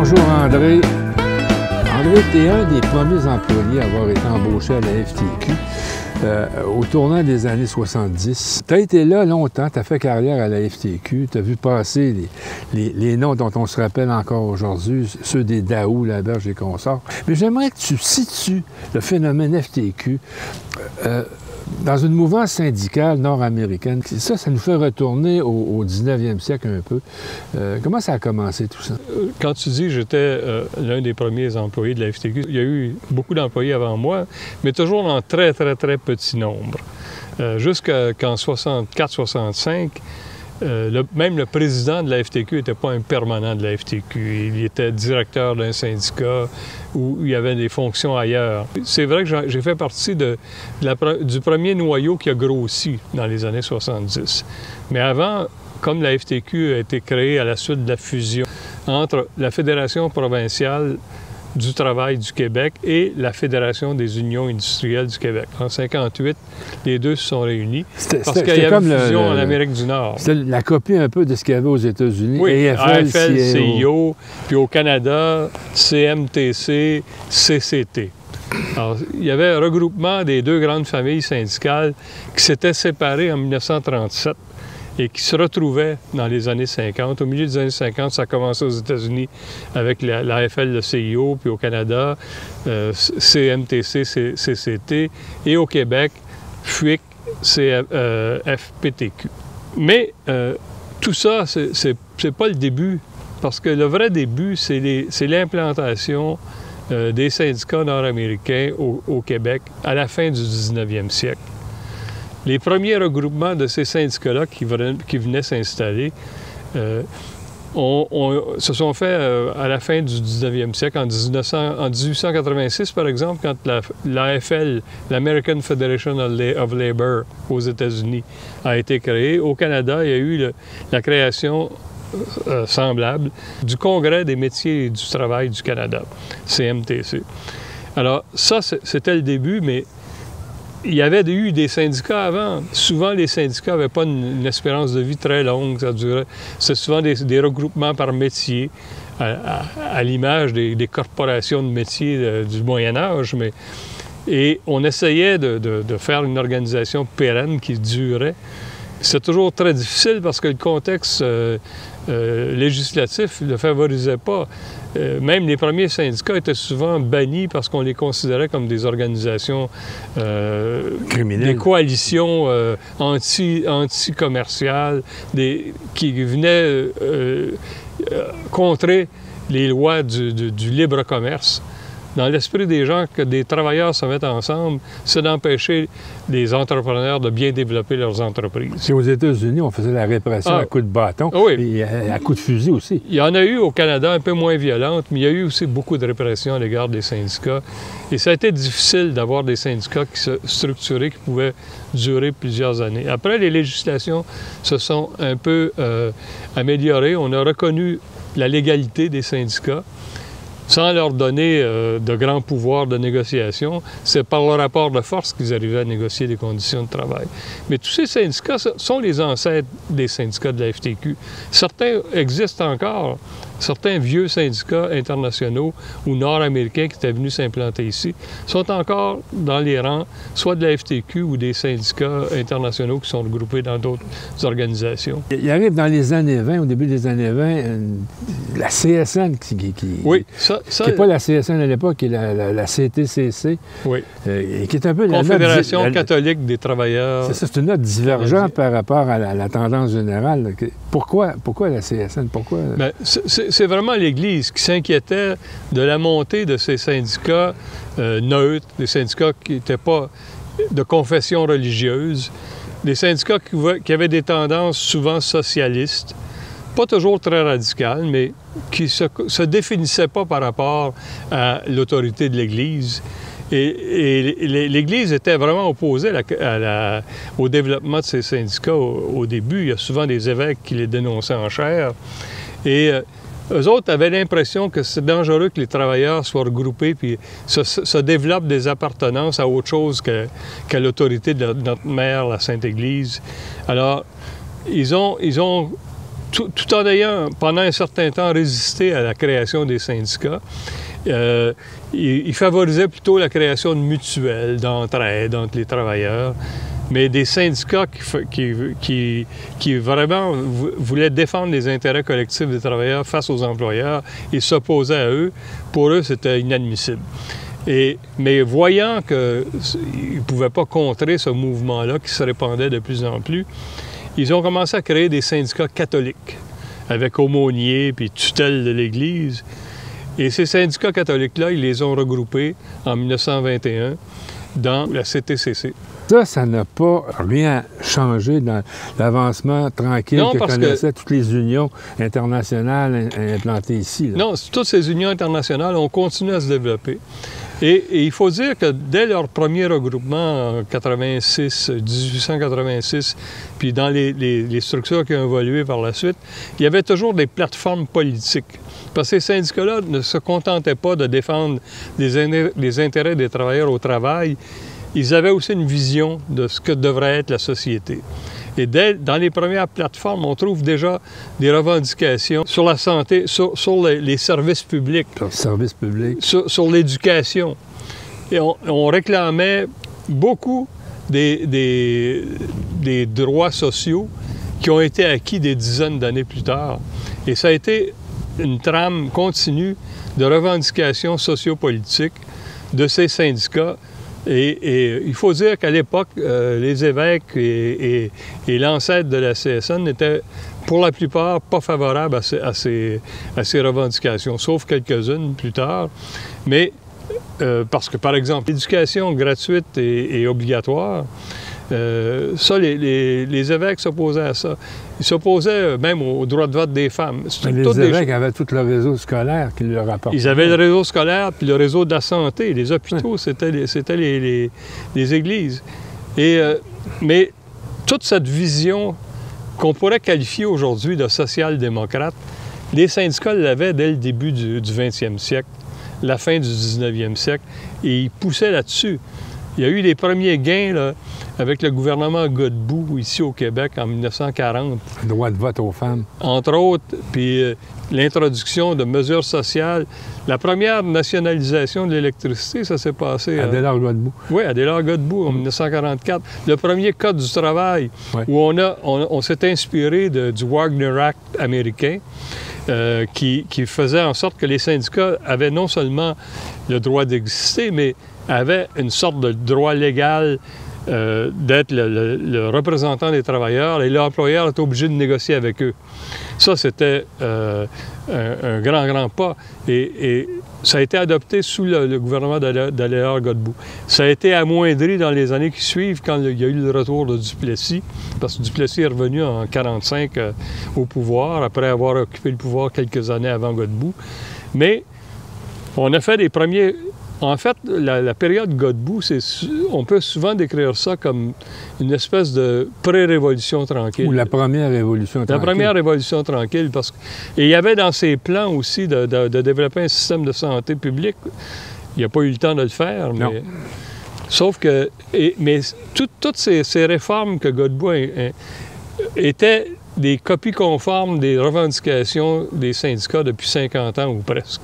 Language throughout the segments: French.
Bonjour André. André, tu es un des premiers employés à avoir été embauché à la FTQ au tournant des années 70. Tu as été là longtemps, tu as fait carrière à la FTQ, tu as vu passer les noms dont on se rappelle encore aujourd'hui, ceux des Daou, Laberge et consorts. Mais j'aimerais que tu situes le phénomène FTQ dans une mouvance syndicale nord-américaine. Ça nous fait retourner au 19e siècle un peu. Comment ça a commencé tout ça? Quand tu dis que j'étais l'un des premiers employés de la FTQ, il y a eu beaucoup d'employés avant moi, mais toujours en très petit nombre. Jusqu'en 64-65, même le président de la FTQ n'était pas un permanent de la FTQ. Il était directeur d'un syndicat où il y avait des fonctions ailleurs. C'est vrai que j'ai fait partie du premier noyau qui a grossi dans les années 70. Mais avant, comme la FTQ a été créée à la suite de la fusion entre la Fédération provinciale du travail du Québec et la Fédération des unions industrielles du Québec. En 1958, les deux se sont réunis parce qu'il y avait une fusion en Amérique du Nord. C'était la copie un peu de ce qu'il y avait aux États-Unis. Oui, AFL, CIO, puis au Canada, CMTC, CCT. Alors, il y avait un regroupement des deux grandes familles syndicales qui s'étaient séparées en 1937 et qui se retrouvaient dans les années 50. Au milieu des années 50, ça a commencé aux États-Unis avec l'AFL, le CIO, puis au Canada, CMTC, CCT, et au Québec, FUIC, FPTQ. Mais tout ça, c'est pas le début, parce que le vrai début, c'est l'implantation des syndicats nord-américains au Québec à la fin du 19e siècle. Les premiers regroupements de ces syndicats-là qui venaient s'installer se sont faits à la fin du 19e siècle, en 1886, par exemple, quand l'AFL, l'American Federation of Labor aux États-Unis, a été créée. Au Canada, il y a eu la création semblable du Congrès des métiers et du travail du Canada, CMTC. Alors, ça, c'était le début, mais il y avait eu des syndicats avant. Souvent, les syndicats n'avaient pas une espérance de vie très longue. Ça durait. C'est souvent des regroupements par métier, à l'image des corporations de métiers du Moyen Âge. Et on essayait de faire une organisation pérenne qui durait. C'est toujours très difficile parce que le contexte législatif ne le favorisait pas. Même les premiers syndicats étaient souvent bannis parce qu'on les considérait comme des organisations criminelles, des coalitions anti-commerciales, qui venaient contrer les lois du libre commerce. Dans l'esprit des gens, que des travailleurs se mettent ensemble, c'est d'empêcher les entrepreneurs de bien développer leurs entreprises. Et aux États-Unis, on faisait la répression à coups de bâton et à coups de fusil aussi. Il y en a eu au Canada un peu moins violente, mais il y a eu aussi beaucoup de répression à l'égard des syndicats. Et ça a été difficile d'avoir des syndicats structurés qui pouvaient durer plusieurs années. Après, les législations se sont un peu améliorées. On a reconnu la légalité des syndicats, sans leur donner de grands pouvoirs de négociation. C'est par le rapport de force qu'ils arrivaient à négocier des conditions de travail. Mais tous ces syndicats sont les ancêtres des syndicats de la FTQ. Certains existent encore. Certains vieux syndicats internationaux ou nord-américains qui étaient venus s'implanter ici sont encore dans les rangs soit de la FTQ ou des syndicats internationaux qui sont regroupés dans d'autres organisations. Il arrive dans les années 20, au début des années 20, la CSN oui, qui n'est pas la CSN à l'époque, qui est la CTCC, oui. Qui est un peu la Confédération catholique des travailleurs. C'est ça, c'est une note divergente par rapport à la tendance générale. Pourquoi la CSN? Pourquoi? Bien, c'est vraiment l'Église qui s'inquiétait de la montée de ces syndicats neutres, des syndicats qui n'étaient pas de confession religieuse, des syndicats qui avaient des tendances souvent socialistes, pas toujours très radicales, mais qui ne se définissaient pas par rapport à l'autorité de l'Église. Et l'Église était vraiment opposée au développement de ces syndicats au début. Il y a souvent des évêques qui les dénonçaient en chair. Et eux autres avaient l'impression que c'est dangereux que les travailleurs soient regroupés puis se développent des appartenances à autre chose qu'à l'autorité de notre mère, la Sainte Église. Alors, ils ont tout en ayant, pendant un certain temps, résisté à la création des syndicats, il favorisait plutôt la création de mutuelles, d'entraide entre les travailleurs, mais des syndicats qui vraiment voulaient défendre les intérêts collectifs des travailleurs face aux employeurs et s'opposaient à eux. Pour eux, c'était inadmissible. Mais voyant qu'ils ne pouvaient pas contrer ce mouvement-là qui se répandait de plus en plus, ils ont commencé à créer des syndicats catholiques, avec aumôniers puis tutelle de l'Église. Et ces syndicats catholiques-là, ils les ont regroupés en 1921 dans la CTCC. Ça n'a pas rien changé dans l'avancement tranquille que connaissaient toutes les unions internationales implantées ici. Là. Non, toutes ces unions internationales ont continué à se développer. Et il faut dire que dès leur premier regroupement en 1886, puis dans les structures qui ont évolué par la suite, il y avait toujours des plateformes politiques. Parce que ces syndicats-là ne se contentaient pas de défendre les intérêts des travailleurs au travail, ils avaient aussi une vision de ce que devrait être la société. Et dans les premières plateformes, on trouve déjà des revendications sur la santé, sur les services publics. Services publics. Sur l'éducation. Et on réclamait beaucoup des droits sociaux qui ont été acquis des dizaines d'années plus tard. Et ça a été une trame continue de revendications sociopolitiques de ces syndicats. Et il faut dire qu'à l'époque, les évêques et l'ancêtre de la CSN n'étaient pour la plupart pas favorables à ces revendications, sauf quelques-unes plus tard. Mais parce que, par exemple, l'éducation gratuite et obligatoire, ça, les évêques s'opposaient à ça. Ils s'opposaient même au droit de vote des femmes. Les évêques avaient tout le réseau scolaire qui leur apportait. Ils avaient le réseau scolaire puis le réseau de la santé. Les hôpitaux, c'était les églises. Mais toute cette vision qu'on pourrait qualifier aujourd'hui de social-démocrate, les syndicats l'avaient dès le début du 20e siècle, la fin du 19e siècle, et ils poussaient là-dessus. Il y a eu les premiers gains là, avec le gouvernement Godbout ici au Québec en 1940. Le droit de vote aux femmes. Entre autres, puis l'introduction de mesures sociales. La première nationalisation de l'électricité, ça s'est passé... Adélard-Godbout. Oui, Adélard-Godbout en 1944. Le premier Code du travail, où on s'est inspiré du Wagner Act américain, qui faisait en sorte que les syndicats avaient non seulement le droit d'exister, mais avaient une sorte de droit légal d'être le représentant des travailleurs, et l'employeur était obligé de négocier avec eux. Ça, c'était un grand pas. Et ça a été adopté sous le gouvernement d'Adélard-Godbout. Ça a été amoindri dans les années qui suivent quand il y a eu le retour de Duplessis, parce que Duplessis est revenu en 1945 au pouvoir, après avoir occupé le pouvoir quelques années avant Godbout. Mais on a fait des premiers... En fait, la période Godbout, on peut souvent décrire ça comme une espèce de pré-révolution tranquille. Ou la première révolution tranquille. La première révolution tranquille, et il y avait dans ses plans aussi de développer un système de santé publique. Il n'y a pas eu le temps de le faire, mais... Non. Sauf que... Mais toutes ces réformes que Godbout étaient des copies conformes des revendications des syndicats depuis 50 ans ou presque.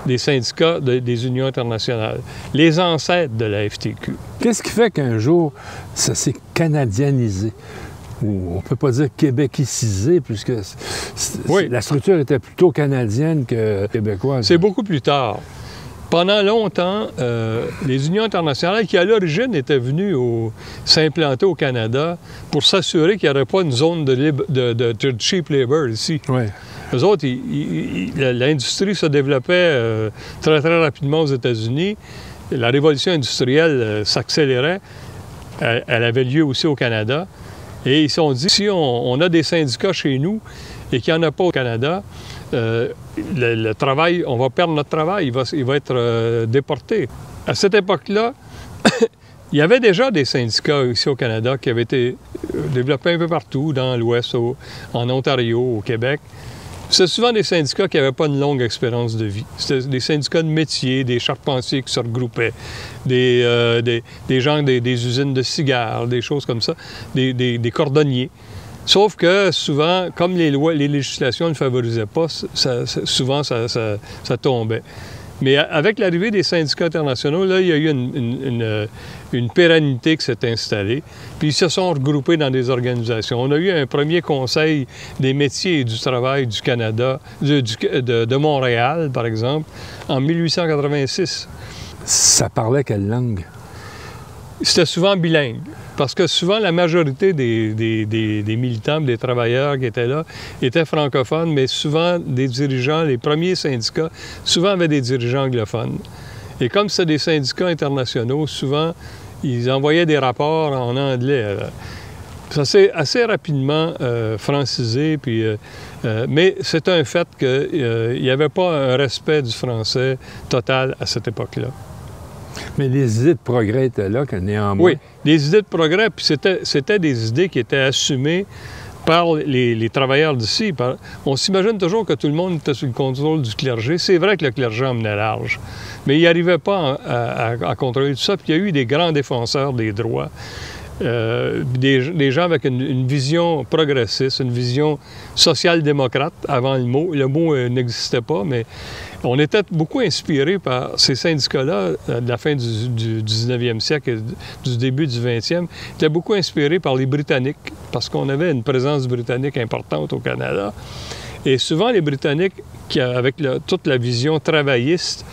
Des syndicats des unions internationales, les ancêtres de la FTQ. Qu'est-ce qui fait qu'un jour, ça s'est canadianisé? Ou on ne peut pas dire québécicisé, puisque la structure était plutôt canadienne que québécoise. C'est beaucoup plus tard. Pendant longtemps, les unions internationales, qui à l'origine étaient venues s'implanter au Canada pour s'assurer qu'il n'y aurait pas une zone de cheap labor ici. Oui. Eux autres, l'industrie se développait très, très rapidement aux États-Unis. La révolution industrielle s'accélérait. Elle avait lieu aussi au Canada. Et ils se sont dit, si on a des syndicats chez nous et qu'il n'y en a pas au Canada, le travail, on va perdre notre travail, il va être déporté. À cette époque-là, il y avait déjà des syndicats ici au Canada qui avaient été développés un peu partout, dans l'Ouest, en Ontario, au Québec. C'était souvent des syndicats qui n'avaient pas une longue expérience de vie. C'était des syndicats de métier, des charpentiers qui se regroupaient, des gens des usines de cigares, des choses comme ça, des cordonniers. Sauf que souvent, comme les lois, les législations ne le favorisaient pas, souvent ça tombait. Mais avec l'arrivée des syndicats internationaux, là, il y a eu une pérennité qui s'est installée. Puis ils se sont regroupés dans des organisations. On a eu un premier conseil des métiers et du travail du Canada, de Montréal, par exemple, en 1886. Ça parlait quelle langue? C'était souvent bilingue. Parce que souvent, la majorité des militants, des travailleurs qui étaient là, étaient francophones, mais souvent, des dirigeants, les premiers syndicats, souvent avaient des dirigeants anglophones. Et comme c'était des syndicats internationaux, souvent, ils envoyaient des rapports en anglais. Ça s'est assez rapidement francisé, puis, mais c'est un fait qu'il n'y avait pas un respect du français total à cette époque-là. Mais les idées de progrès étaient là, que néanmoins. Oui, les idées de progrès, puis c'était des idées qui étaient assumées par les travailleurs d'ici. On s'imagine toujours que tout le monde était sous le contrôle du clergé. C'est vrai que le clergé emmenait large, mais il n'arrivait pas à contrôler tout ça. Puis il y a eu des grands défenseurs des droits, des gens avec une vision progressiste, une vision social-démocrate avant le mot. Le mot n'existait pas, mais on était beaucoup inspirés par ces syndicats-là de la fin du 19e siècle et du début du 20e. Ils étaient beaucoup inspirés par les Britanniques, parce qu'on avait une présence britannique importante au Canada. Et souvent, les Britanniques, avec toute la vision travailliste,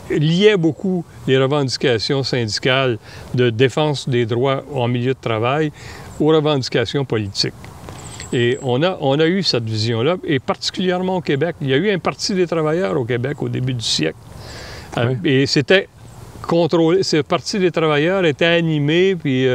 liaient beaucoup les revendications syndicales de défense des droits en milieu de travail aux revendications politiques. Et on a eu cette vision-là, et particulièrement au Québec. Il y a eu un Parti des travailleurs au Québec au début du siècle. Oui. Et c'était contrôlé. Ce Parti des travailleurs était animé puis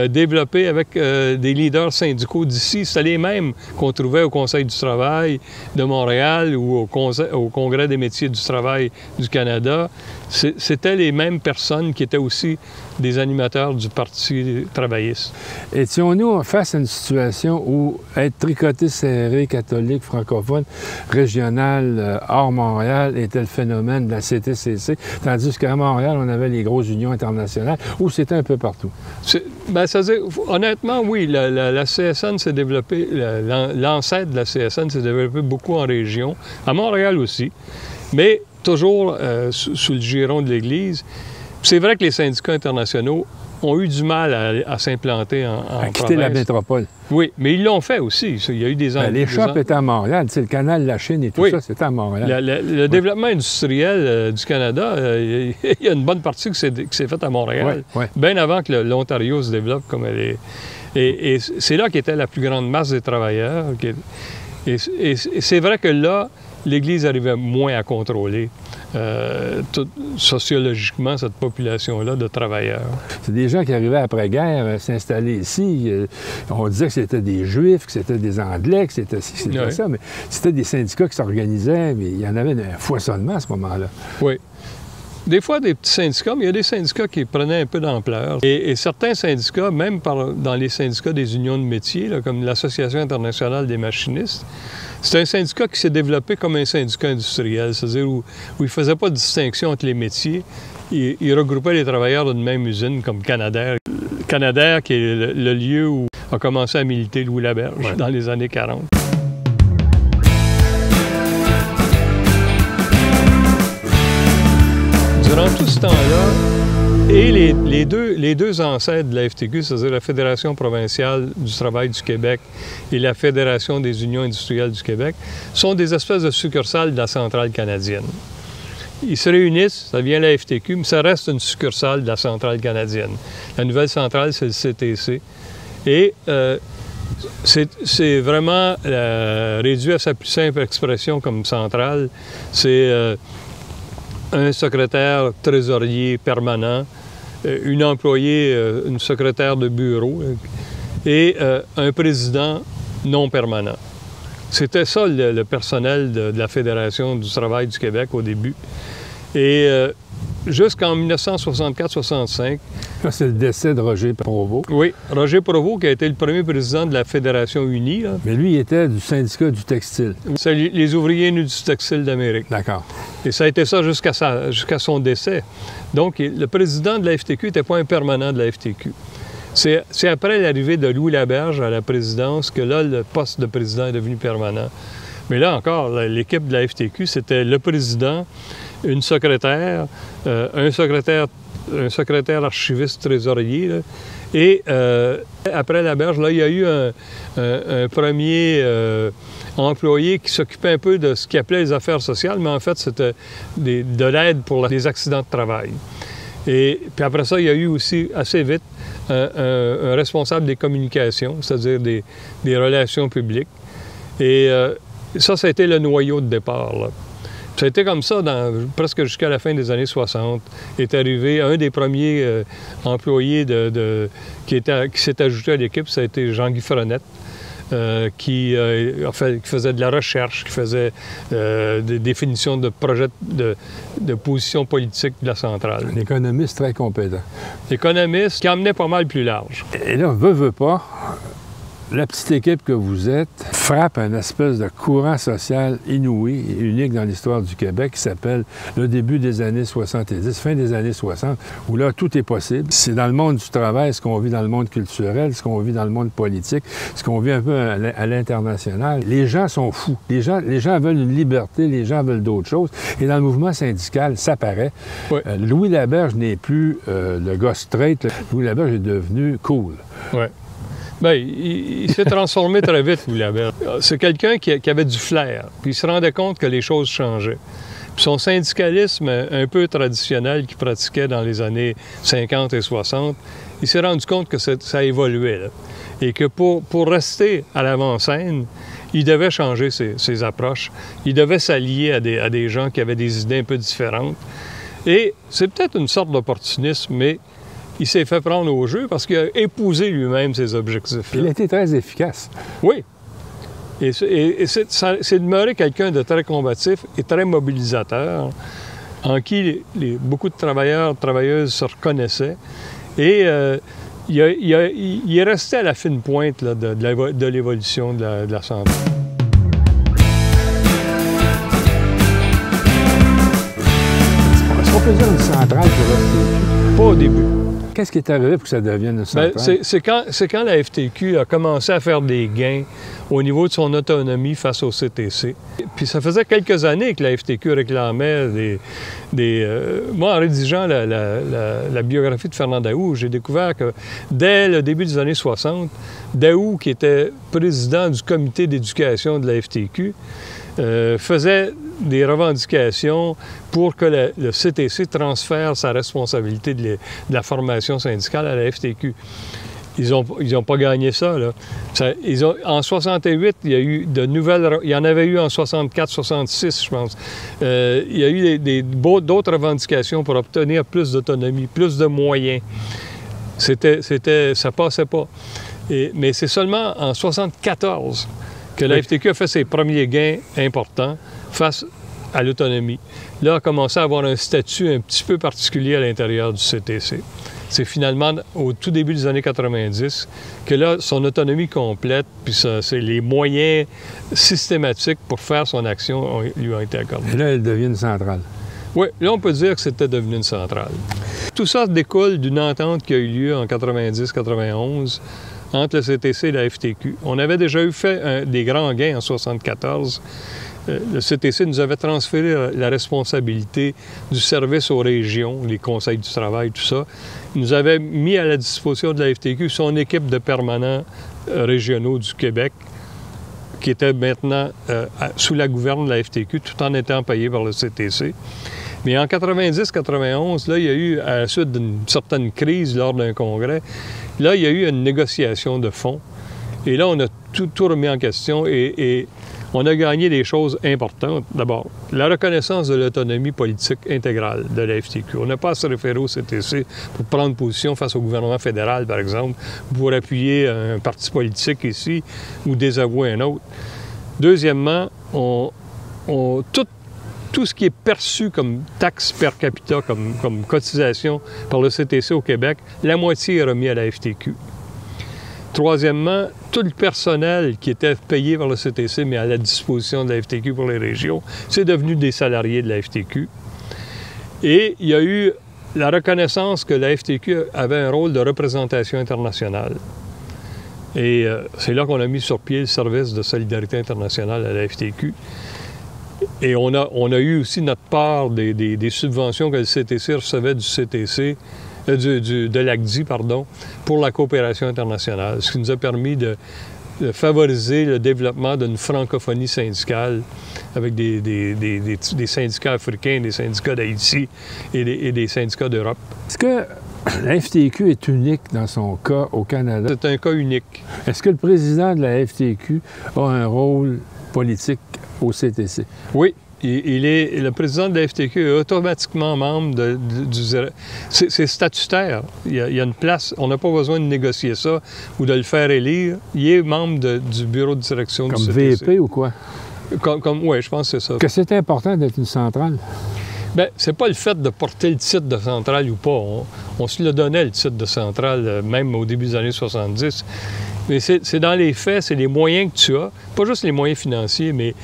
développé avec des leaders syndicaux d'ici. C'était les mêmes qu'on trouvait au Conseil du travail de Montréal ou au Congrès des métiers du travail du Canada. C'était les mêmes personnes qui étaient aussi des animateurs du Parti travailliste. Étions-nous face à une situation où être tricoté serré, catholique, francophone, régional, hors Montréal, était le phénomène de la CTCC, tandis qu'à Montréal, on avait les grosses unions internationales, où c'était un peu partout? Honnêtement, oui, la CSN s'est développée, l'ancêtre de la CSN s'est développé beaucoup en région, à Montréal aussi, mais toujours sous le giron de l'Église. C'est vrai que les syndicats internationaux ont eu du mal à s'implanter en province. Quitter la métropole. Oui, mais ils l'ont fait aussi. Il y a eu des ans. Les shops étaient à Montréal. Tu sais, le canal de la Chine et tout ça, c'était à Montréal. Le développement industriel du Canada, il y a une bonne partie qui s'est faite à Montréal, bien avant que l'Ontario se développe comme elle est. Et c'est là qu'était la plus grande masse des travailleurs. Et c'est vrai que là, l'Église arrivait moins à contrôler sociologiquement cette population-là de travailleurs. C'est des gens qui arrivaient après-guerre s'installer ici. On disait que c'était des Juifs, que c'était des Anglais, que c'était ça, mais c'était des syndicats qui s'organisaient, mais il y en avait un foisonnement à ce moment-là. Oui. Des fois, des petits syndicats, mais il y a des syndicats qui prenaient un peu d'ampleur. Et certains syndicats, même dans les syndicats des unions de métiers, là, comme l'Association internationale des machinistes, c'est un syndicat qui s'est développé comme un syndicat industriel, c'est-à-dire où il ne faisait pas de distinction entre les métiers. Il regroupait les travailleurs d'une même usine, comme Canadair. Canadair, qui est le lieu où a commencé à militer Louis Laberge dans les années 40. Durant tout ce temps-là, et les deux ancêtres de la FTQ, c'est-à-dire la Fédération provinciale du travail du Québec et la Fédération des unions industrielles du Québec, sont des espèces de succursales de la centrale canadienne. Ils se réunissent, ça devient la FTQ, mais ça reste une succursale de la centrale canadienne. La nouvelle centrale, c'est le CTC. Et c'est vraiment réduit à sa plus simple expression comme centrale. C'est un secrétaire trésorier permanent, une employée, une secrétaire de bureau et un président non permanent. C'était ça le personnel de la Fédération du travail du Québec au début. Et jusqu'en 1964-65... C'est le décès de Roger Provost. Oui, Roger Provost, qui a été le premier président de la Fédération unie. Là. Mais lui, il était du syndicat du textile. C'est les ouvriers unis du textile d'Amérique. D'accord. Et ça a été ça jusqu'à son décès. Donc, le président de la FTQ n'était pas un permanent de la FTQ. C'est après l'arrivée de Louis Laberge à la présidence que là, le poste de président est devenu permanent. Mais là encore, l'équipe de la FTQ, c'était le président, une secrétaire, un secrétaire archiviste trésorier, là, et après Laberge, là, il y a eu un premier employé qui s'occupait un peu de ce qu'il appelait les affaires sociales, mais en fait, c'était de l'aide pour les accidents de travail. Et puis après ça, il y a eu aussi, assez vite, un responsable des communications, c'est-à-dire des relations publiques. Et ça a été le noyau de départ, là. Ça a été comme ça presque jusqu'à la fin des années 60. Est arrivé un des premiers employés qui s'est ajouté à l'équipe, ça a été Jean-Guy Frenette, qui faisait de la recherche, qui faisait des définitions de projets de position politique de la centrale. Un économiste très compétent. Économiste qui emmenait pas mal plus large. Et là, veut pas, la petite équipe que vous êtes frappe un espèce de courant social inouï et unique dans l'histoire du Québec qui s'appelle le début des années 70, fin des années 60, où là, tout est possible. C'est dans le monde du travail, ce qu'on vit dans le monde culturel, ce qu'on vit dans le monde politique, ce qu'on vit un peu à l'international. Les gens sont fous. Les gens veulent une liberté, les gens veulent d'autres choses. Et dans le mouvement syndical, ça paraît. Oui. Louis Laberge n'est plus le gars straight. Louis Laberge est devenu cool. Oui. Bien, il s'est transformé très vite, Louis Laberge. C'est quelqu'un qui avait du flair, puis il se rendait compte que les choses changeaient. Puis son syndicalisme un peu traditionnel qu'il pratiquait dans les années 50 et 60, il s'est rendu compte que ça évoluait, là. Et que pour rester à l'avant-scène, il devait changer ses approches. Il devait s'allier à des gens qui avaient des idées un peu différentes. Et c'est peut-être une sorte d'opportunisme, mais il s'est fait prendre au jeu parce qu'il a épousé lui-même ses objectifs. Il a été très efficace. Oui. Et c'est demeuré quelqu'un de très combatif et très mobilisateur, en qui beaucoup de travailleuses se reconnaissaient. Et il est resté à la fine pointe là, de l'évolution de la santé. Est-ce qu'on peut dire une centrale pour FTQ? Pas au début. Qu'est-ce qui est arrivé pour que ça devienne une centrale? C'est quand la FTQ a commencé à faire des gains au niveau de son autonomie face au CTC. Puis ça faisait quelques années que la FTQ réclamait Moi, en rédigeant la biographie de Fernand Daoust, j'ai découvert que dès le début des années 60, Daoust, qui était président du comité d'éducation de la FTQ, faisait des revendications pour que le CTC transfère sa responsabilité de la formation syndicale à la FTQ. Ils n'ont pas gagné ça, là. En 68, il y a eu de nouvelles... Il y en avait eu en 64, 66, je pense. Il y a eu d'autres revendications pour obtenir plus d'autonomie, plus de moyens. Ça passait pas. Mais c'est seulement en 74 que la FTQ a fait ses premiers gains importants face à l'autonomie. Là, a commencé à avoir un statut un petit peu particulier à l'intérieur du CTC. C'est finalement au tout début des années 90 que là, son autonomie complète, puis les moyens systématiques pour faire son action lui ont été accordés. Et là, elle devient une centrale. Oui, là, on peut dire que c'était devenu une centrale. Tout ça découle d'une entente qui a eu lieu en 90-91 entre le CTC et la FTQ. On avait déjà fait des grands gains en 74. Le CTC nous avait transféré la responsabilité du service aux régions, les conseils du travail, tout ça. Il nous avait mis à la disposition de la FTQ son équipe de permanents régionaux du Québec, qui était maintenant sous la gouverne de la FTQ, tout en étant payé par le CTC. Mais en 90-91, là, il y a eu, à la suite d'une certaine crise lors d'un congrès, là, il y a eu une négociation de fonds. Et là, on a tout remis en question et on a gagné des choses importantes. D'abord, la reconnaissance de l'autonomie politique intégrale de la FTQ. On n'a pas à se référer au CTC pour prendre position face au gouvernement fédéral, par exemple, pour appuyer un parti politique ici ou désavouer un autre. Deuxièmement, tout ce qui est perçu comme taxe per capita, comme cotisation par le CTC au Québec, la moitié est remis à la FTQ. Troisièmement, tout le personnel qui était payé par le CTC, mais à la disposition de la FTQ pour les régions, c'est devenu des salariés de la FTQ. Et il y a eu la reconnaissance que la FTQ avait un rôle de représentation internationale. Et c'est là qu'on a mis sur pied le service de solidarité internationale à la FTQ. Et on a eu aussi notre part des subventions que le CTC recevait du CTC, de l'ACDI, pardon, pour la coopération internationale, ce qui nous a permis de favoriser le développement d'une francophonie syndicale avec des syndicats africains, des syndicats d'Haïti et des syndicats d'Europe. Est-ce que la FTQ est unique dans son cas au Canada? C'est un cas unique. Est-ce que le président de la FTQ a un rôle politique au CTC? Oui. Le président de la FTQ est automatiquement membre c'est statutaire. Il y a une place. On n'a pas besoin de négocier ça ou de le faire élire. Il est membre du bureau de direction du CTC. Comme VP ou quoi? Oui, je pense que c'est ça. Que c'est important d'être une centrale? Bien, c'est pas le fait de porter le titre de centrale ou pas. On se le donnait, le titre de centrale, même au début des années 70. Mais c'est dans les faits, c'est les moyens que tu as. Pas juste les moyens financiers, mais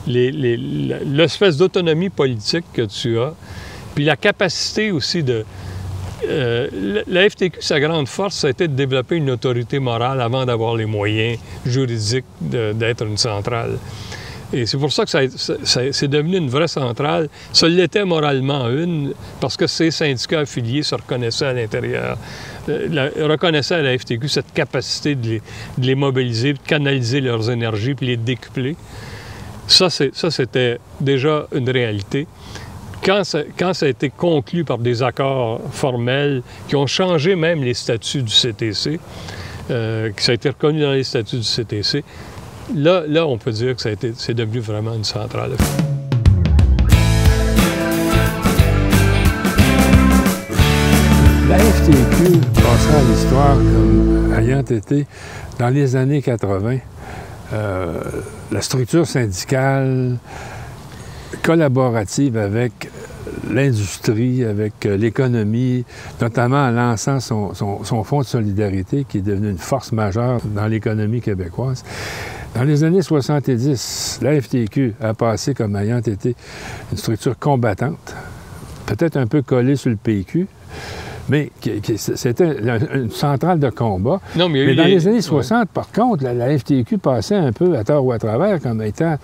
l'espèce d'autonomie politique que tu as, puis la capacité aussi de... la FTQ, sa grande force, ça a été de développer une autorité morale avant d'avoir les moyens juridiques d'être une centrale. Et c'est pour ça que c'est devenu une vraie centrale. Ça l'était moralement une, parce que ces syndicats affiliés se reconnaissaient à l'intérieur, reconnaissaient à la FTQ cette capacité de les mobiliser, de canaliser leurs énergies, puis les décupler. Ça, c'était déjà une réalité. Quand ça a été conclu par des accords formels qui ont changé même les statuts du CTC, que ça a été reconnu dans les statuts du CTC, là on peut dire que c'est devenu vraiment une centrale. La FTQ passera à l'histoire comme ayant été, dans les années 80, la structure syndicale collaborative avec l'industrie, avec l'économie, notamment en lançant son fonds de solidarité qui est devenu une force majeure dans l'économie québécoise. Dans les années 70, la FTQ a passé comme ayant été une structure combattante, peut-être un peu collée sur le PQ, mais c'était une centrale de combat. Non, mais dans les années 60, par contre, la FTQ passait un peu à tort ou à travers comme étant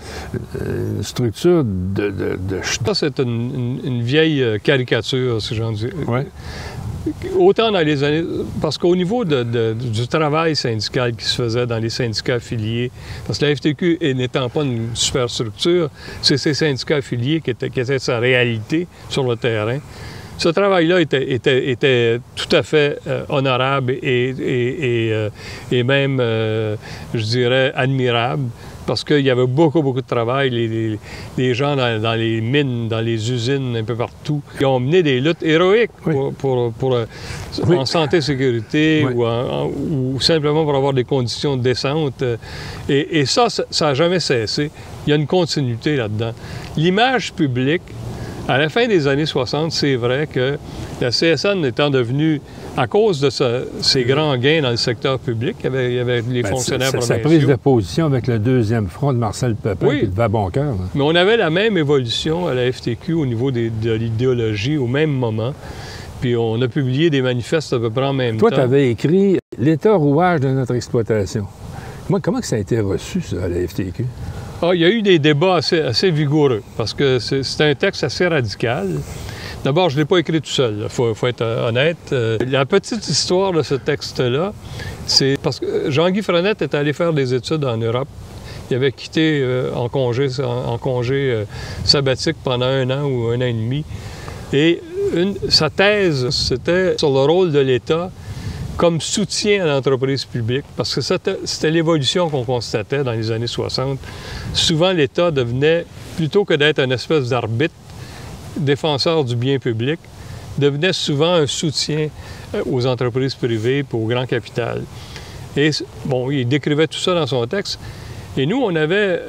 une structure de... Ça, c'est une vieille caricature, si j'en dis. Ouais. Autant dans les années... Parce qu'au niveau du travail syndical qui se faisait dans les syndicats affiliés, parce que la FTQ n'étant pas une superstructure, c'est ces syndicats affiliés qui étaient sa réalité sur le terrain. Ce travail-là était tout à fait honorable et même, je dirais, admirable, parce qu'il y avait beaucoup de travail. Les gens dans les mines, dans les usines, un peu partout, ils ont mené des luttes héroïques en santé-sécurité ou simplement pour avoir des conditions décentes. Et ça n'a jamais cessé. Il y a une continuité là-dedans. L'image publique, à la fin des années 60, c'est vrai que la CSN étant devenue, à cause de ses grands gains dans le secteur public, il y avait les fonctionnaires provinciaux. Sa prise de position avec le deuxième front de Marcel Pepin qui devait à bon cœur. Mais on avait la même évolution à la FTQ au niveau de l'idéologie au même moment. Puis on a publié des manifestes à peu près en même temps. Toi, tu avais écrit « L'état rouage de notre exploitation ». Comment ça a été reçu, ça, à la FTQ? Il y a eu des débats assez vigoureux, parce que c'est un texte assez radical. D'abord, je ne l'ai pas écrit tout seul, il faut être honnête. La petite histoire de ce texte-là, c'est parce que Jean-Guy Frenette est allé faire des études en Europe. Il avait quitté en congé sabbatique pendant 1 an ou 1 an et demi. Et sa thèse, c'était sur le rôle de l'État comme soutien à l'entreprise publique, parce que c'était l'évolution qu'on constatait dans les années 60. Souvent, l'État devenait, plutôt que d'être une espèce d'arbitre, défenseur du bien public, devenait souvent un soutien aux entreprises privées et au grand capital. Et bon, il décrivait tout ça dans son texte. Et nous, on avait,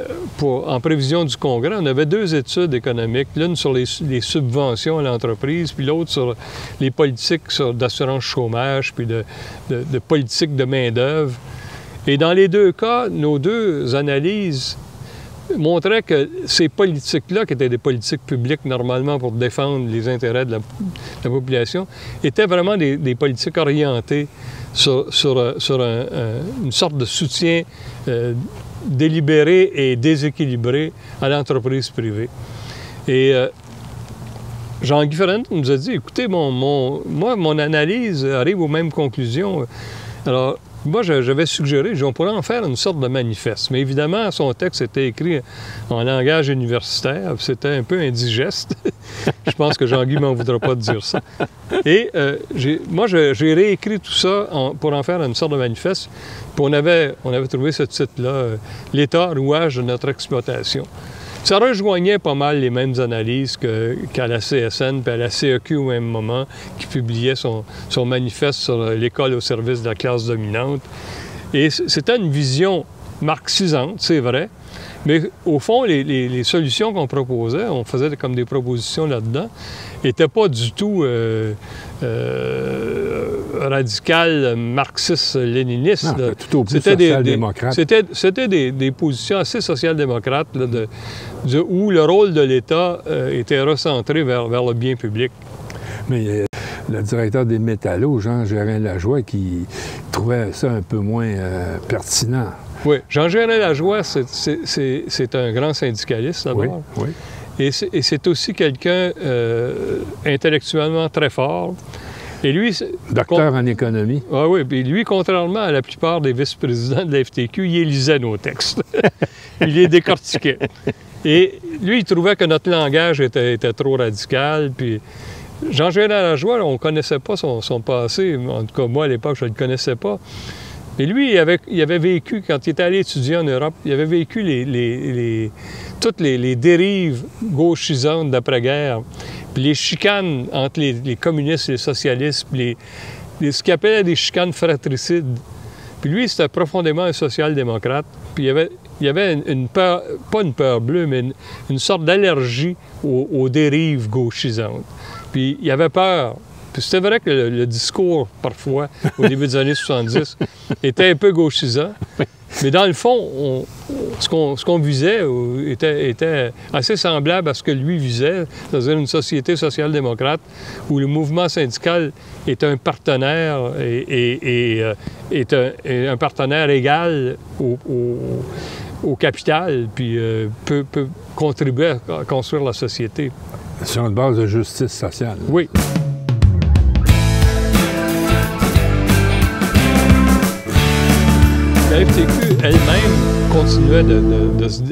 en prévision du Congrès, on avait 2 études économiques, l'une sur les subventions à l'entreprise, puis l'autre sur les politiques d'assurance chômage, puis de politique de main-d'œuvre. Et dans les 2 cas, nos 2 analyses montrait que ces politiques-là, qui étaient des politiques publiques normalement pour défendre les intérêts de la population, étaient vraiment des politiques orientées sur une sorte de soutien délibéré et déséquilibré à l'entreprise privée. Et Jean-Guy Ferrand nous a dit, écoutez, mon analyse arrive aux mêmes conclusions. Alors, moi, j'avais suggéré, on pourrait en faire une sorte de manifeste. Mais évidemment, son texte était écrit en langage universitaire. C'était un peu indigeste. Je pense que Jean-Guy ne m'en voudra pas de dire ça. Et j'ai réécrit tout ça pour en faire une sorte de manifeste. Puis on avait trouvé ce titre-là, « L'État, rouage de notre exploitation ». Ça rejoignait pas mal les mêmes analyses qu'à la CSN puis à la CEQ au même moment, qui publiait son manifeste sur l'école au service de la classe dominante. Et c'était une vision marxisante, c'est vrai, mais au fond, les solutions qu'on proposait, on faisait comme des propositions là-dedans, n'étaient pas du tout radicales, marxistes-léninistes. Tout au plus social-démocrate. C'était des positions assez social-démocrates où le rôle de l'État était recentré vers le bien public. Mais le directeur des Métallos, Jean-Gérin Lajoie, qui trouvait ça un peu moins pertinent. Oui, Jean-Gérin Lajoie, c'est un grand syndicaliste d'abord. Oui. Et c'est aussi quelqu'un intellectuellement très fort. Et lui, docteur en économie. Ah oui, puis lui, contrairement à la plupart des vice-présidents de la FTQ, il lisait nos textes. Il les décortiquait. Et lui, il trouvait que notre langage était trop radical. Puis Jean-Gérin Lajoie, on ne connaissait pas son passé. En tout cas, moi, à l'époque, je ne le connaissais pas. Mais lui, il avait vécu, quand il était allé étudier en Europe, il avait vécu toutes les dérives gauchisantes d'après-guerre, puis les chicanes entre les communistes et les socialistes, puis ce qu'il appelait des chicanes fratricides. Puis lui, c'était profondément un social-démocrate. Puis il y avait une peur, pas une peur bleue, mais une sorte d'allergie aux dérives gauchisantes. Puis il avait peur. Puis c'était vrai que le discours, parfois, au début des années 70, était un peu gauchisant. Mais dans le fond, ce qu'on visait était assez semblable à ce que lui visait, c'est-à-dire une société social-démocrate où le mouvement syndical est un partenaire et un partenaire égal au capital, puis peut contribuer à construire la société. Sur une base de justice sociale. Oui. La FTQ elle-même continuait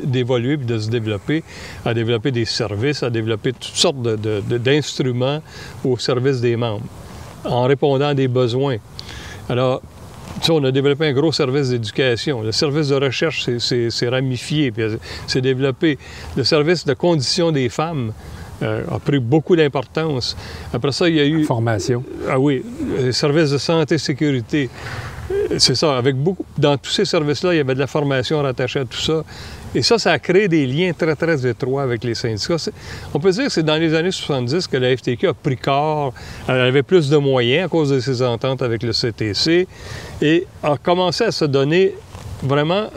d'évoluer et de se développer, à développer des services, à développer toutes sortes d'instruments au service des membres, en répondant à des besoins. Alors, on a développé un gros service d'éducation. Le service de recherche s'est ramifié, puis s'est développé. Le service de conditions des femmes a pris beaucoup d'importance. Après ça, il y a eu... La formation. Ah oui, le service de santé et sécurité. C'est ça, dans tous ces services-là, il y avait de la formation rattachée à tout ça. Et ça a créé des liens très, très étroits avec les syndicats. On peut dire que c'est dans les années 70 que la FTQ a pris corps. Elle avait plus de moyens à cause de ses ententes avec le CTC et a commencé à se donner vraiment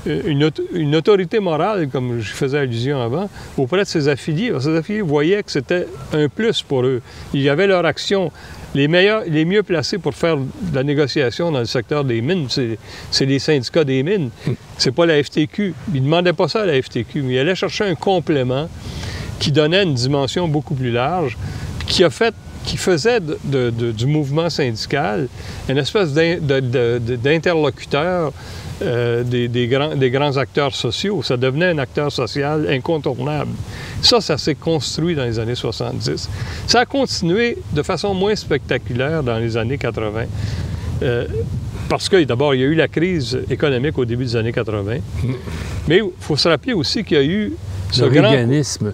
une autorité morale, comme je faisais allusion avant, auprès de ses affiliés. Ses affiliés voyaient que c'était un plus pour eux. Il y avait leur action. Les mieux placés pour faire de la négociation dans le secteur des mines, c'est les syndicats des mines. C'est pas la FTQ. Ils ne demandaient pas ça à la FTQ, mais ils allaient chercher un complément qui donnait une dimension beaucoup plus large, qui faisait du mouvement syndical une espèce d'interlocuteur des grands acteurs sociaux. Ça devenait un acteur social incontournable. Ça s'est construit dans les années 70. Ça a continué de façon moins spectaculaire dans les années 80. Parce que, d'abord, il y a eu la crise économique au début des années 80. Mais il faut se rappeler aussi qu'il y a eu le Reaganisme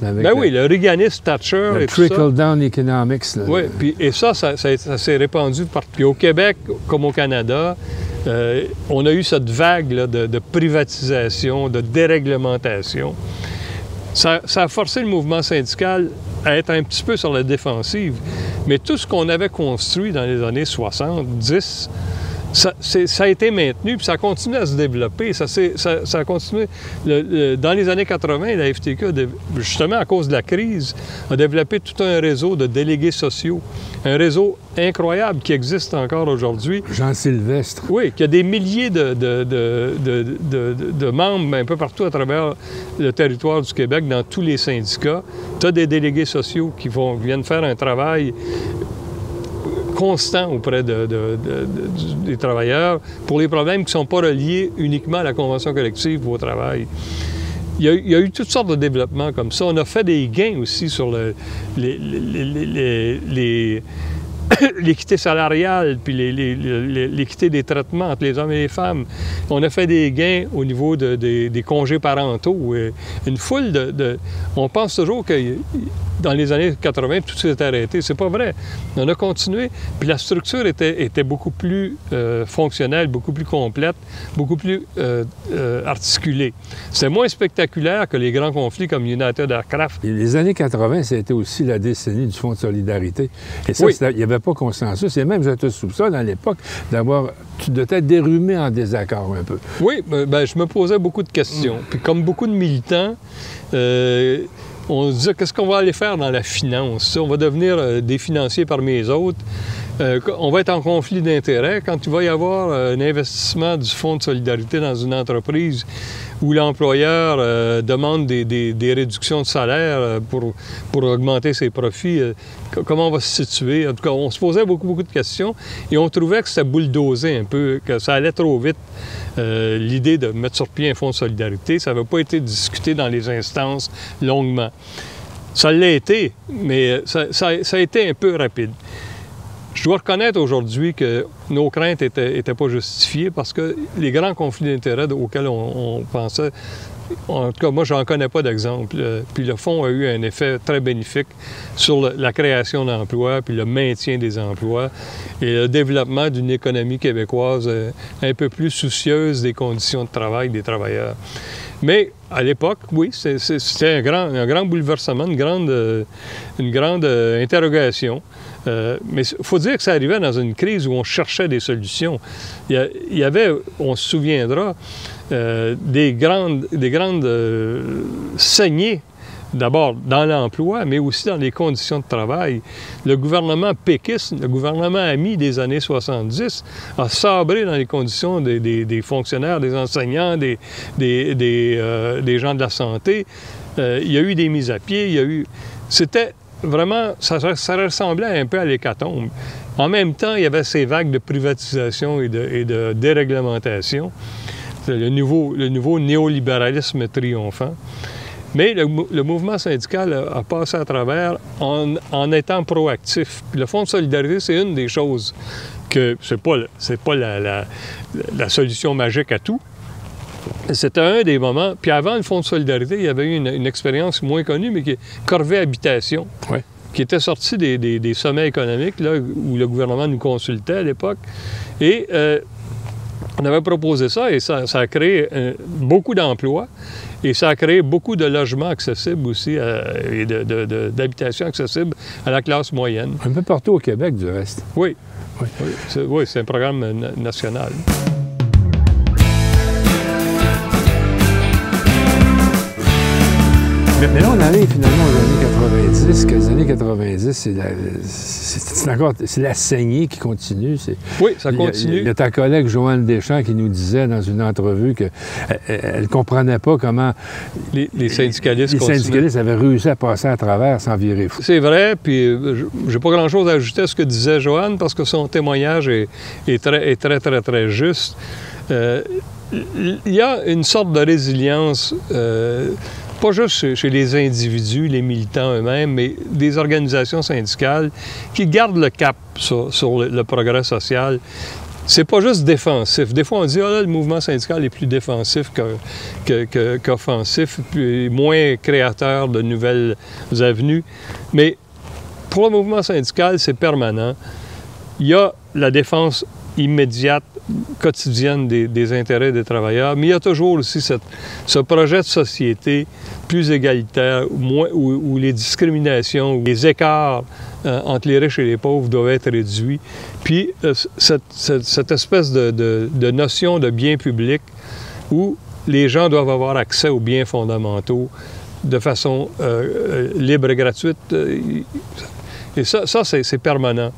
avec... Ben oui, le Reaganisme, Thatcher et tout ça. Le trickle-down economics. Là. Oui, et ça s'est répandu partout. Puis au Québec, comme au Canada, on a eu cette vague là, de privatisation, de déréglementation. Ça a forcé le mouvement syndical à être un petit peu sur la défensive. Mais tout ce qu'on avait construit dans les années 70 ça a été maintenu, puis ça a continué à se développer. Ça a continué. Dans les années 80, la FTQ, justement à cause de la crise, a développé tout un réseau de délégués sociaux. Un réseau incroyable qui existe encore aujourd'hui. Jean Sylvestre. Oui, qui a des milliers de membres un peu partout à travers le territoire du Québec, dans tous les syndicats. Tu as des délégués sociaux qui viennent faire un travail constant auprès des travailleurs pour les problèmes qui ne sont pas reliés uniquement à la convention collective ou au travail. Il y a eu toutes sortes de développements comme ça. On a fait des gains aussi sur l'équité salariale, puis l'équité des traitements entre les hommes et les femmes. On a fait des gains au niveau des congés parentaux. Une foule on pense toujours que dans les années 80, tout s'est arrêté. C'est pas vrai. On a continué, puis la structure était beaucoup plus fonctionnelle, beaucoup plus complète, beaucoup plus articulée. C'était moins spectaculaire que les grands conflits comme United Aircraft. Et les années 80, c'était aussi la décennie du Fonds de solidarité. Et ça, oui. Il n'y avait pas consensus. Et même, je te soupçonne à l'époque de t'être dérumé en désaccord un peu. Oui, ben, je me posais beaucoup de questions. Puis comme beaucoup de militants, on se disait, qu'est-ce qu'on va aller faire dans la finance? On va devenir des financiers parmi les autres. On va être en conflit d'intérêts. Quand il va y avoir un investissement du Fonds de solidarité dans une entreprise où l'employeur demande des réductions de salaire pour augmenter ses profits, comment on va se situer? En tout cas, on se posait beaucoup de questions et on trouvait que c'était bulldozé un peu, que ça allait trop vite. L'idée de mettre sur pied un fonds de solidarité, ça n'avait pas été discuté dans les instances longuement. Ça l'a été, mais ça a été un peu rapide. Je dois reconnaître aujourd'hui que nos craintes n'étaient pas justifiées parce que les grands conflits d'intérêts auxquels on pensait, en tout cas, moi, je n'en connais pas d'exemple. Puis le fonds a eu un effet très bénéfique sur la création d'emplois, puis le maintien des emplois et le développement d'une économie québécoise un peu plus soucieuse des conditions de travail des travailleurs. Mais à l'époque, oui, c'était un grand bouleversement, une grande interrogation. Mais il faut dire que ça arrivait dans une crise où on cherchait des solutions. Il y avait, on se souviendra, des grandes saignées, d'abord dans l'emploi, mais aussi dans les conditions de travail. Le gouvernement péquiste, le gouvernement ami des années 70, a sabré dans les conditions des fonctionnaires, des enseignants, des gens de la santé. Il y a eu des mises à pied, C'était vraiment, ça ressemblait un peu à l'hécatombe. En même temps, il y avait ces vagues de privatisation et de déréglementation. Le nouveau néolibéralisme triomphant. Mais le mouvement syndical a passé à travers en étant proactif. Puis le Fonds de solidarité, c'est une des choses que c'est pas la solution magique à tout. C'était un des moments. Puis avant le Fonds de solidarité, il y avait eu une expérience moins connue, mais qui est Corvée Habitation, ouais, qui était sortie des sommets économiques, là, où le gouvernement nous consultait à l'époque. Et on avait proposé ça et ça a créé beaucoup d'emplois et ça a créé beaucoup de logements accessibles aussi et d'habitations accessibles à la classe moyenne. Un peu partout au Québec, du reste. Oui. Oui, c'est un programme national. Mais là, on arrive finalement aux années 90, que les années 90, c'est la saignée qui continue. Oui, ça continue. Il y a ta collègue Joanne Deschamps qui nous disait dans une entrevue qu'elle ne comprenait pas comment les syndicalistes avaient réussi à passer à travers sans virer fou. C'est vrai, puis j'ai pas grand-chose à ajouter à ce que disait Joanne parce que son témoignage est très juste. Il y a une sorte de résilience pas juste chez les individus, les militants eux-mêmes, mais des organisations syndicales qui gardent le cap sur le progrès social. C'est pas juste défensif. Des fois, on dit, le mouvement syndical est plus défensif qu'offensif, puis moins créateur de nouvelles avenues. Mais pour le mouvement syndical, c'est permanent. Il y a la défense immédiate quotidienne des intérêts des travailleurs, mais il y a toujours aussi ce projet de société plus égalitaire, où les discriminations, où les écarts entre les riches et les pauvres doivent être réduits. Puis cette espèce de notion de bien public où les gens doivent avoir accès aux biens fondamentaux de façon libre et gratuite. Et ça c'est permanent.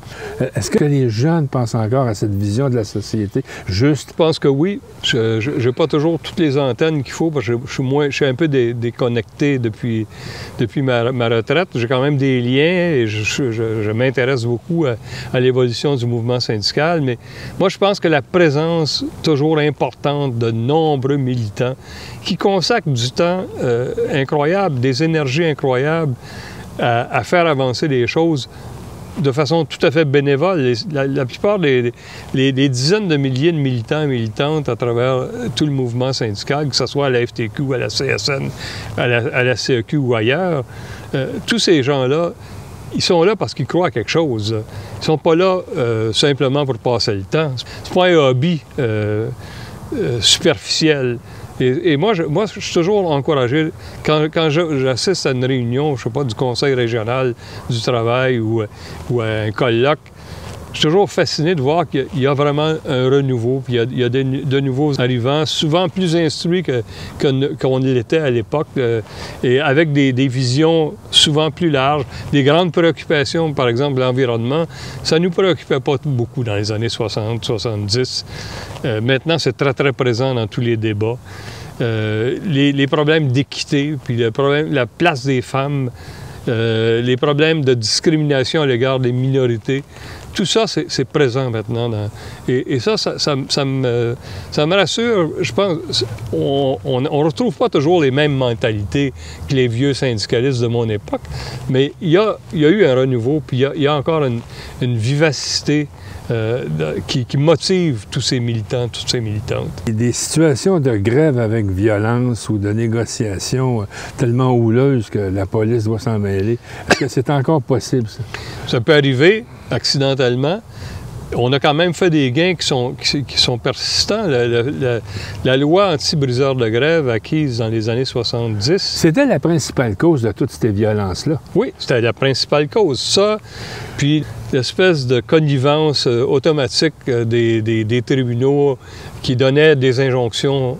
Est-ce que les jeunes pensent encore à cette vision de la société juste? Je pense que oui. Je n'ai pas toujours toutes les antennes qu'il faut, parce que je suis un peu déconnecté depuis ma retraite. J'ai quand même des liens et je m'intéresse beaucoup à l'évolution du mouvement syndical. Mais moi, je pense que la présence toujours importante de nombreux militants qui consacrent du temps incroyable, des énergies incroyables, à faire avancer les choses de façon tout à fait bénévole. La plupart des dizaines de milliers de militants et militantes à travers tout le mouvement syndical, que ce soit à la FTQ, à la CSN, à la CEQ ou ailleurs, tous ces gens-là, ils sont là parce qu'ils croient à quelque chose. Ils ne sont pas là simplement pour passer le temps. C'est pas un hobby superficiel. Et moi, je suis toujours encouragé, quand j'assiste à une réunion, je ne sais pas, du Conseil régional du travail ou à un colloque, je suis toujours fasciné de voir qu'il y a vraiment un renouveau, puis il y a de nouveaux arrivants, souvent plus instruits qu'on l'était à l'époque, et avec des visions souvent plus larges, des grandes préoccupations, par exemple l'environnement. Ça ne nous préoccupait pas beaucoup dans les années 60, 70. Maintenant, c'est très, très présent dans tous les débats. Les problèmes d'équité, puis la place des femmes, les problèmes de discrimination à l'égard des minorités, tout ça, c'est présent maintenant. Et ça me rassure. Je pense on ne retrouve pas toujours les mêmes mentalités que les vieux syndicalistes de mon époque, mais il y a eu un renouveau, puis il y a encore une vivacité qui motive tous ces militants, toutes ces militantes. Des situations de grève avec violence ou de négociation tellement houleuses que la police doit s'en mêler, est-ce que c'est encore possible, ça? Ça peut arriver accidentellement. On a quand même fait des gains qui sont persistants. La loi anti-briseur de grève acquise dans les années 70... C'était la principale cause de toutes ces violences-là? Oui, c'était la principale cause. Ça, puis l'espèce de connivence automatique des tribunaux qui donnaient des injonctions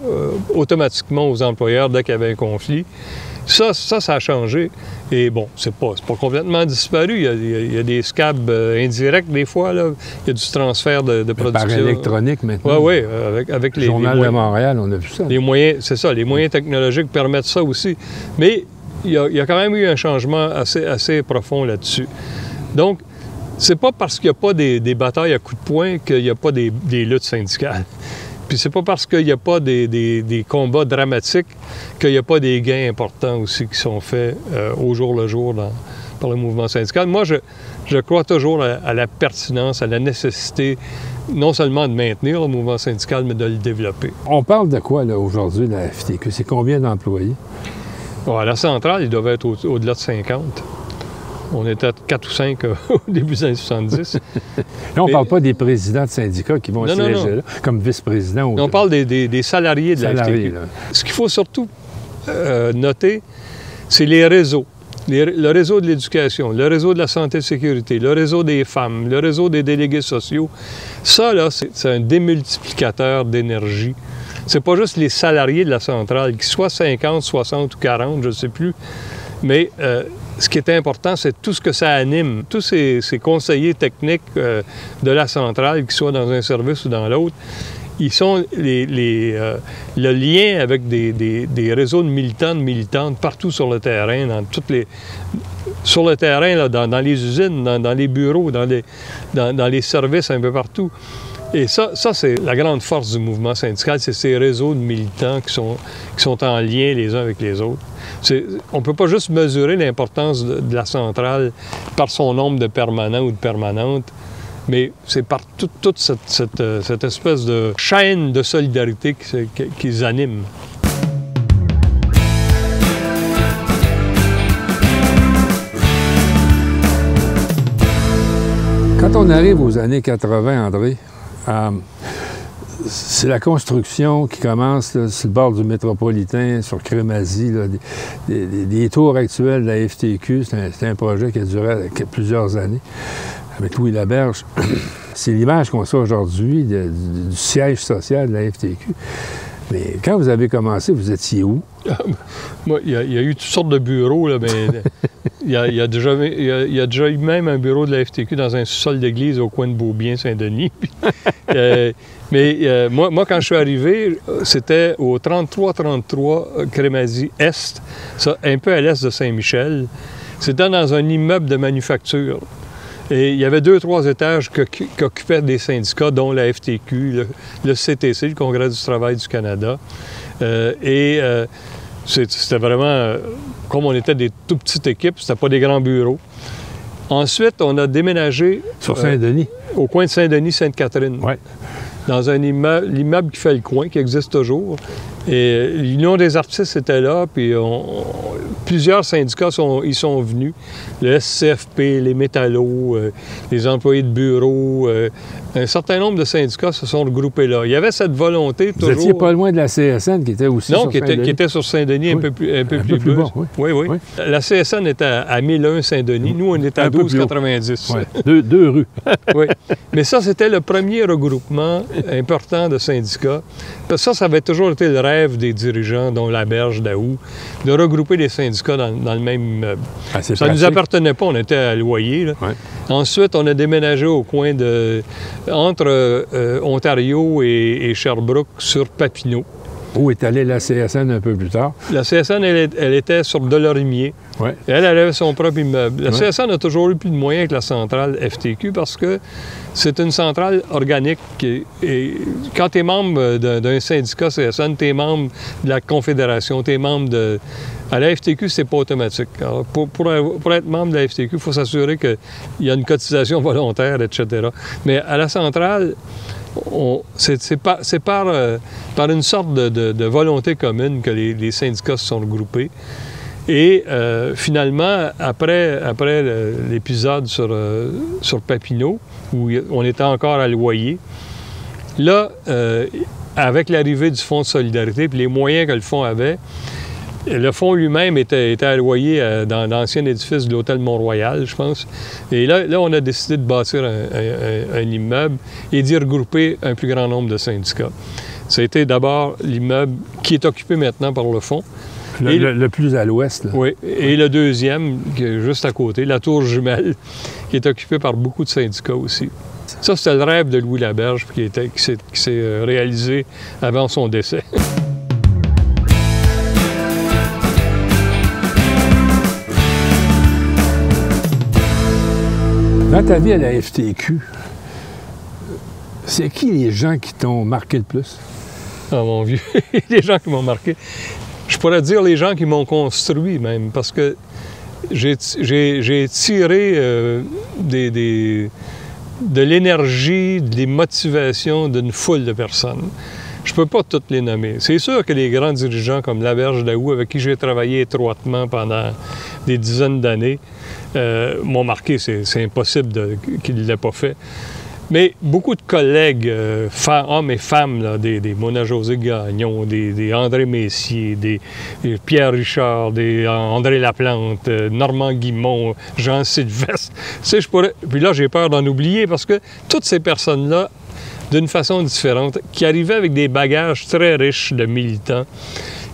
automatiquement aux employeurs dès qu'il y avait un conflit. Ça a changé. Et bon, c'est pas complètement disparu. Il y a des scabs indirects des fois, là. Il y a du transfert de production. Par électronique maintenant. Oui, avec les Journal moyens. de Montréal, on a vu ça. Les moyens, c'est ça, les moyens technologiques permettent ça aussi. Mais il y a quand même eu un changement assez profond là-dessus. Donc, c'est pas parce qu'il n'y a pas des batailles à coups de poing qu'il n'y a pas des luttes syndicales. Puis c'est pas parce qu'il n'y a pas des combats dramatiques qu'il n'y a pas des gains importants aussi qui sont faits au jour le jour par le mouvement syndical. Moi, je crois toujours à la pertinence, à la nécessité non seulement de maintenir le mouvement syndical, mais de le développer. On parle de quoi, là, aujourd'hui, de la FTQ? C'est combien d'employés? Bon, à la centrale, il devait être au-delà de 50. On était à 4 ou 5 au début des années 70. Là, on ne parle pas des présidents de syndicats qui vont siéger là, comme vice-président. On parle des salariés de la FTQ. Là. Ce qu'il faut surtout noter, c'est les réseaux. Le réseau de l'éducation, le réseau de la santé et de sécurité, le réseau des femmes, le réseau des délégués sociaux. Ça, là, c'est un démultiplicateur d'énergie. C'est pas juste les salariés de la centrale, qu'ils soient 50, 60 ou 40, je ne sais plus, mais... ce qui est important, c'est tout ce que ça anime. Tous ces conseillers techniques de la centrale, qu'ils soient dans un service ou dans l'autre, ils sont le lien avec des réseaux de militants, de militantes partout sur le terrain, sur le terrain, là, dans les usines, dans les bureaux, dans les services un peu partout. Et ça c'est la grande force du mouvement syndical, c'est ces réseaux de militants qui sont en lien les uns avec les autres. On ne peut pas juste mesurer l'importance de la centrale par son nombre de permanents ou de permanentes, mais c'est par toute cette espèce de chaîne de solidarité qu'ils animent. Quand on arrive aux années 80, André, c'est la construction qui commence là, sur le bord du métropolitain, sur Crémazie, là, des tours actuelles de la FTQ. C'est un projet qui a duré plusieurs années avec Louis Laberge. C'est l'image qu'on a aujourd'hui du siège social de la FTQ. Mais quand vous avez commencé, vous étiez où? Moi, il y a eu toutes sortes de bureaux, là, mais il y a déjà eu même un bureau de la FTQ dans un sous-sol d'église au coin de Beaubien-Saint-Denis. Moi, quand je suis arrivé, c'était au 3333 Crémazie-Est, ça, un peu à l'est de Saint-Michel. C'était dans un immeuble de manufacture. Et il y avait 2-3 étages qui occupaient des syndicats, dont la FTQ, le CTC, le Congrès du travail du Canada. C'était vraiment, comme on était des tout petites équipes, c'était pas des grands bureaux. Ensuite, on a déménagé... Sur Saint-Denis? Au coin de Saint-Denis-Sainte-Catherine. Oui. Dans l'immeuble qui fait le coin, qui existe toujours. Et l'Union des artistes était là, puis plusieurs syndicats y sont venus. Le SCFP, les métallos, les employés de bureau, un certain nombre de syndicats se sont regroupés là. Il y avait cette volonté toujours... Vous n'étiez pas loin de la CSN qui était aussi sur Saint-Denis? Non, qui était sur Saint-Denis, oui. un peu plus bas. Oui. La CSN était à 1001 Saint-Denis. Nous, on était à 1290. Oui. Deux rues. Oui. Mais ça, c'était le premier regroupement important de syndicats. Ça avait toujours été le rêve des dirigeants, dont Laberge, Daou, de regrouper les syndicats dans le même immeuble. Ça ne nous appartenait pas, on était à loyer. Là. Ouais. Ensuite, on a déménagé au coin entre Ontario et Sherbrooke, sur Papineau. Où est allée la CSN un peu plus tard? La CSN, elle était sur Delorimier. Ouais. Elle avait son propre immeuble. La CSN a toujours eu plus de moyens que la centrale FTQ parce que c'est une centrale organique. Et quand tu es membre d'un syndicat CSN, tu es membre de la Confédération, tu es membre de... À la FTQ, c'est pas automatique. Alors, pour être membre de la FTQ, il faut s'assurer qu'il y a une cotisation volontaire, etc. Mais à la centrale... C'est par une sorte de volonté commune que les syndicats se sont regroupés. Et finalement, après l'épisode sur Papineau, où on était encore à loyer, là, avec l'arrivée du Fonds de solidarité et les moyens que le Fonds avait, le fonds lui-même était alloyé dans l'ancien édifice de l'Hôtel Mont-Royal, je pense. Et là, on a décidé de bâtir un immeuble et d'y regrouper un plus grand nombre de syndicats. Ça a été d'abord l'immeuble qui est occupé maintenant par le fonds. Le plus à l'ouest. Oui. Et le deuxième, qui est juste à côté, la tour jumelle, qui est occupée par beaucoup de syndicats aussi. Ça, c'était le rêve de Louis Laberge qui s'est réalisé avant son décès. Dans ta vie à la FTQ, c'est qui les gens qui t'ont marqué le plus? Ah, mon vieux, les gens qui m'ont marqué. Je pourrais dire les gens qui m'ont construit même, parce que j'ai tiré de l'énergie, des motivations d'une foule de personnes. Je ne peux pas toutes les nommer. C'est sûr que les grands dirigeants comme Laberge Daou, avec qui j'ai travaillé étroitement pendant des dizaines d'années, m'ont marqué. C'est impossible qu'ils ne l'aient pas fait. Mais beaucoup de collègues, hommes et femmes, là, des Mona-Josée Gagnon, des André Messier, des Pierre Richard, des André Laplante, Normand Guimont, Jean Sylvestre. Tu sais, puis là, j'ai peur d'en oublier parce que toutes ces personnes-là, d'une façon différente, qui arrivaient avec des bagages très riches de militants,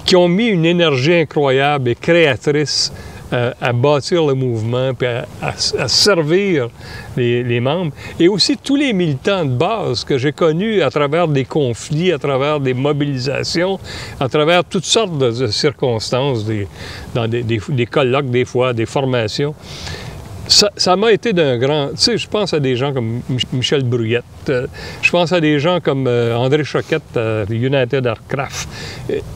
qui ont mis une énergie incroyable et créatrice à bâtir le mouvement, puis à servir les membres. Et aussi tous les militants de base que j'ai connus à travers des conflits, à travers des mobilisations, à travers toutes sortes de circonstances, dans des colloques des fois, des formations. Ça m'a été d'un grand... Tu sais, je pense à des gens comme Michel Brouillette, je pense à des gens comme André Choquette à United Aircraft.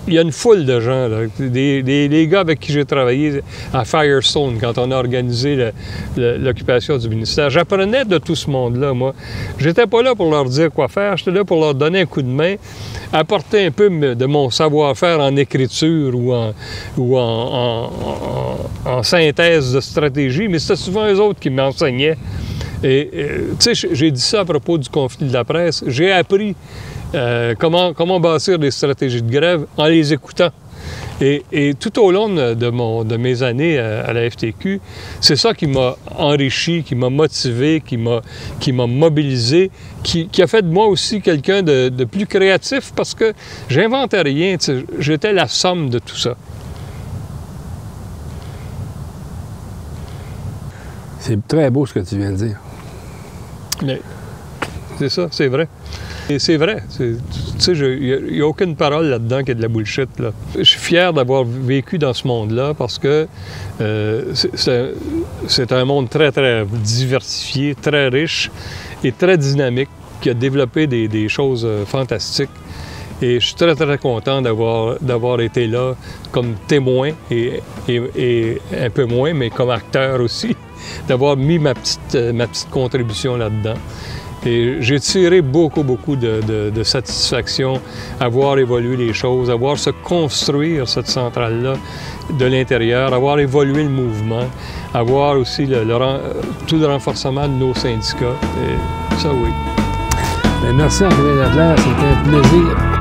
Il y a une foule de gens, là, des gars avec qui j'ai travaillé à Firestone quand on a organisé l'occupation du ministère. J'apprenais de tout ce monde-là, moi. J'étais pas là pour leur dire quoi faire, j'étais là pour leur donner un coup de main, apporter un peu de mon savoir-faire en écriture ou en synthèse de stratégie, mais c'était souvent eux autres qui m'enseignaient. Et tu sais, j'ai dit ça à propos du conflit de la presse. J'ai appris comment bâtir des stratégies de grève en les écoutant. Et tout au long de mes années à la FTQ, c'est ça qui m'a enrichi, qui m'a motivé, qui m'a mobilisé, qui a fait de moi aussi quelqu'un de plus créatif parce que j'inventais rien, j'étais la somme de tout ça. C'est très beau ce que tu viens de dire. Mais c'est ça, c'est vrai. Et c'est vrai. Tu sais, il n'y a aucune parole là-dedans qui est de la bullshit, là. Je suis fier d'avoir vécu dans ce monde-là parce que c'est un monde très, très diversifié, très riche et très dynamique, qui a développé des choses fantastiques. Et je suis très, très content d'avoir été là comme témoin et un peu moins, mais comme acteur aussi, d'avoir mis ma petite contribution là-dedans. Et j'ai tiré beaucoup de satisfaction à voir évoluer les choses, à voir se construire cette centrale-là de l'intérieur, à voir évoluer le mouvement, à voir aussi tout le renforcement de nos syndicats. Et ça, oui. Bien, merci André Ladler, c'était un plaisir.